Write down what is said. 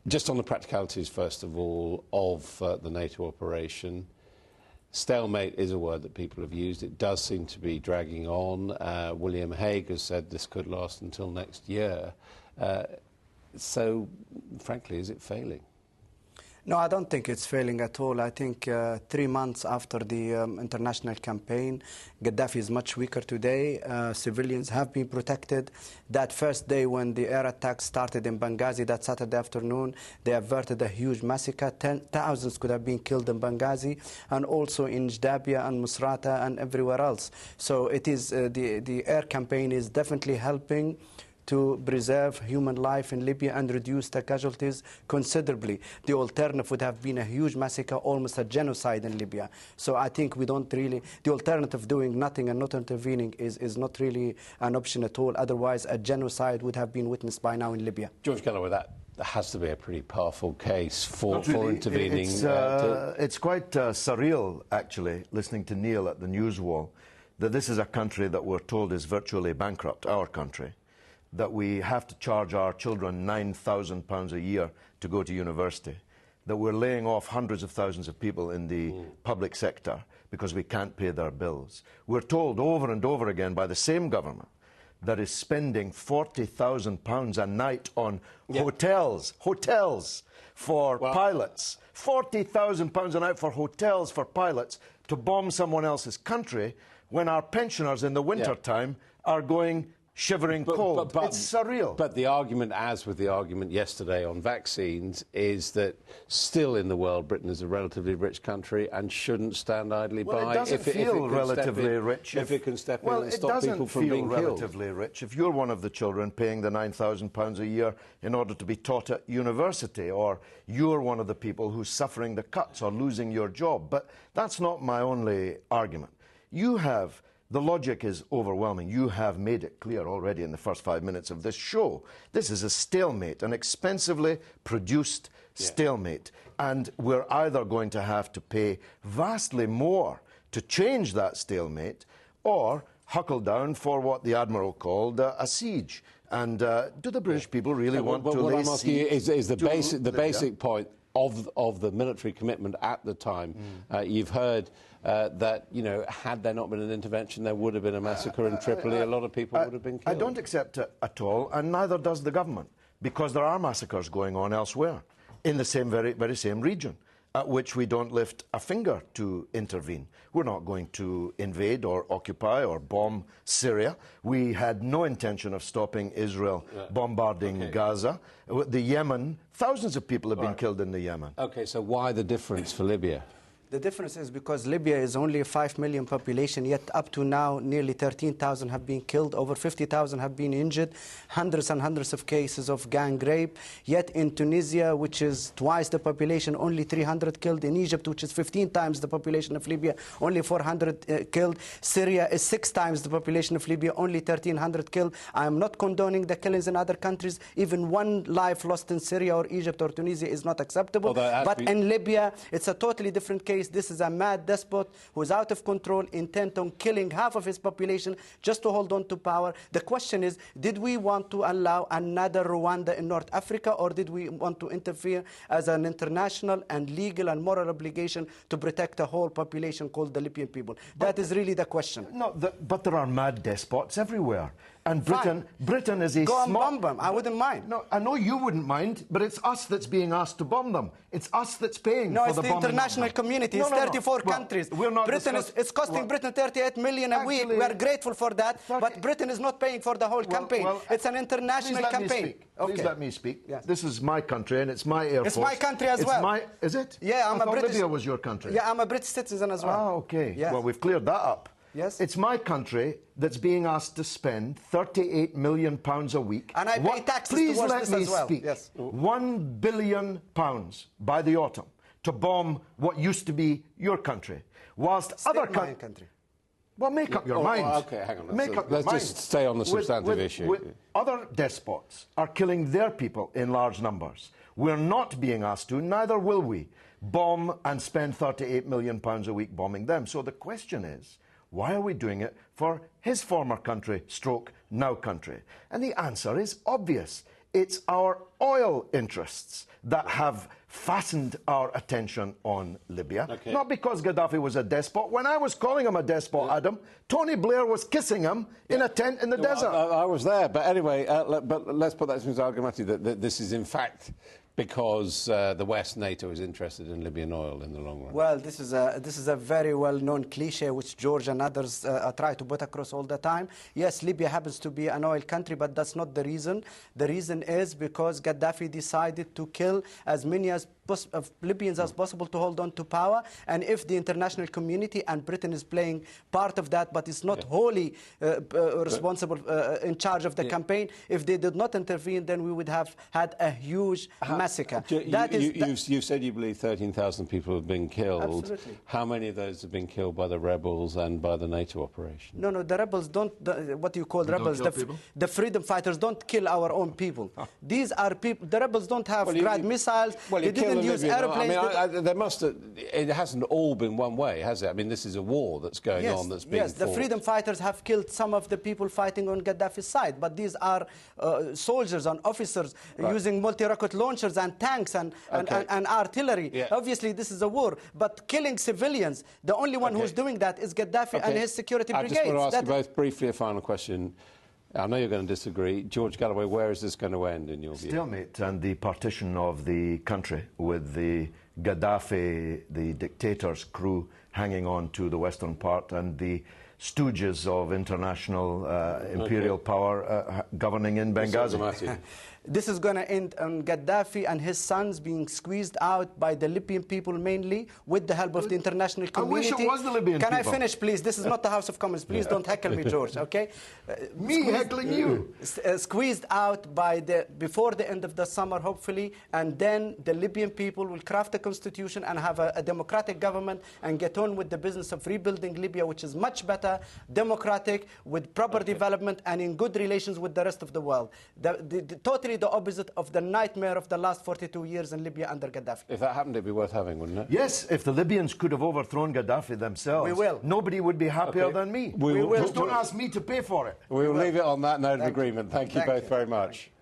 Just on the practicalities, first of all, of the NATO operation, stalemate is a word that people have used. It does seem to be dragging on. William Hague has said this could last until next year. So, frankly, is it failing? No, I don't think it's failing at all. I think 3 months after the international campaign, Gaddafi is much weaker today. Civilians have been protected. That first day when the air attack started in Benghazi, that Saturday afternoon, they averted a huge massacre. Thousands could have been killed in Benghazi, and also in Jadabia and Misrata and everywhere else. So it is the air campaign is definitely helping to preserve human life in Libya and reduce the casualties considerably. The alternative would have been a huge massacre, almost a genocide in Libya. So I think we don't really, the alternative doing nothing and not intervening is not really an option at all. Otherwise, a genocide would have been witnessed by now in Libya. George Galloway, that has to be a pretty powerful case for intervening. It's quite surreal, actually, listening to Neil at the news wall, that this is a country that we're told is virtually bankrupt, our country, that we have to charge our children £9,000 a year to go to university, that we're laying off hundreds of thousands of people in the public sector because we can't pay their bills. We're told over and over again by the same government that is spending £40,000 a night on hotels for pilots. £40,000 a night for hotels for pilots to bomb someone else's country when our pensioners in the winter time are going shivering cold. It's surreal. But the argument, as with the argument yesterday on vaccines, is that still in the world Britain is a relatively rich country and shouldn't stand idly by. It doesn't feel relatively rich. If it can step in and stop people from being killed. Well, it doesn't feel relatively rich if you're one of the children paying the £9,000 a year in order to be taught at university, or you're one of the people who's suffering the cuts or losing your job. But that's not my only argument. The logic is overwhelming. You have made it clear already in the first 5 minutes of this show. This is a stalemate, an expensively produced stalemate. And we're either going to have to pay vastly more to change that stalemate, or huckle down for what the Admiral called a siege. And do the British people really want to lay siege? What I'm asking you is the basic point of the military commitment at the time. You've heard that, you know, had there not been an intervention, there would have been a massacre in Tripoli. A lot of people would have been killed. I don't accept it at all, and neither does the government, because there are massacres going on elsewhere in the same very same region, at which we don't lift a finger to intervene. We're not going to invade or occupy or bomb Syria. We had no intention of stopping Israel bombarding Gaza. The Yemen, thousands of people have been killed in the Yemen. Okay, so why the difference for Libya? The difference is because Libya is only a 5 million population, yet up to now nearly 13,000 have been killed, over 50,000 have been injured, hundreds and hundreds of cases of gang rape. Yet in Tunisia, which is twice the population, only 300 killed. In Egypt, which is 15 times the population of Libya, only 400 killed. Syria is 6 times the population of Libya, only 1,300 killed. I am not condoning the killings in other countries. Even one life lost in Syria or Egypt or Tunisia is not acceptable. But in Libya, it's a totally different case. This is a mad despot who is out of control, intent on killing half of his population just to hold on to power. The question is, did we want to allow another Rwanda in North Africa, or did we want to interfere as an international and legal and moral obligation to protect a whole population called the Libyan people? That is really the question. No, but there are mad despots everywhere. And Britain is a Go and bomb them. I wouldn't mind. No, I know you wouldn't mind, but it's us that's being asked to bomb them. It's us that's paying for the bombing. No, it's the international community. It's 34 countries. We're not it's costing Britain 38 million a week. We are grateful for that, but Britain is not paying for the whole campaign. It's an international campaign. Please let me speak. Yes. This is my country, and it's my air force. It's my country as well. Is it? Yeah, I'm a British. Libya was your country. Yeah, I'm a British citizen as well. Ah, okay. Yes. Well, we've cleared that up. Yes. It's my country that's being asked to spend £38 million a week. And I pay taxes towards this as well. Please let me speak. Yes. £1 billion by the autumn to bomb what used to be your country, whilst other countries. Well, make up your mind. Okay, hang on. Let's just stay on the substantive issue. Other despots are killing their people in large numbers. We're not being asked to, neither will we, bomb and spend £38 million a week bombing them. So the question is, why are we doing it for his former country, stroke now country? And the answer is obvious. It's our oil interests that have fastened our attention on Libya. Okay. Not because Gaddafi was a despot. When I was calling him a despot, Adam, Tony Blair was kissing him in a tent in the desert. I was there, but anyway, but let's put that to al-gamaty, that this is in fact because the West, NATO, is interested in Libyan oil in the long run. Well, this is a very well-known cliche which George and others try to put across all the time. Yes, Libya happens to be an oil country, but that's not the reason. The reason is because Gaddafi decided to kill as many of Libyans as possible to hold on to power. And if the international community, and Britain is playing part of that, but it's not wholly responsible in charge of the campaign, if they did not intervene, then we would have had a huge massacre. You said you believe 13,000 people have been killed. Absolutely. How many of those have been killed by the rebels and by the NATO operation? No, the rebels don't, what you call rebels, the freedom fighters don't kill our own people. These are people, the rebels don't have missiles, they didn't use airplanes. I mean, there must have, it hasn't all been one way, has it? I mean, this is a war that's going on that's being fought. The freedom fighters have killed some of the people fighting on Gaddafi's side, but these are soldiers and officers using multi-rocket launchers and tanks and artillery. Yeah. Obviously, this is a war, but killing civilians, the only one who's doing that is Gaddafi and his security brigades. I just want to ask you both briefly a final question. I know you're going to disagree. George Galloway, where is this going to end, in your view? Stalemate and the partition of the country with the Gaddafi, the dictator's crew hanging on to the western part and the stooges of international imperial power governing in Benghazi. This is going to end on Gaddafi and his sons being squeezed out by the Libyan people mainly, with the help of the international community. I wish it was the Libyan people. Can I finish, please? This is not the House of Commons. Please don't heckle me, George, okay? Heckling you? Squeezed out by before the end of the summer, hopefully, and then the Libyan people will craft a constitution and have a democratic government and get on with the business of rebuilding Libya, which is much better, democratic, with proper development and in good relations with the rest of the world. Totally the opposite of the nightmare of the last 42 years in Libya under Gaddafi. If that happened, it'd be worth having, wouldn't it? Yes, if the Libyans could have overthrown Gaddafi themselves, nobody would be happier than me. We will. Just don't ask me to pay for it. We will leave it on that note of agreement. Thank you both very much.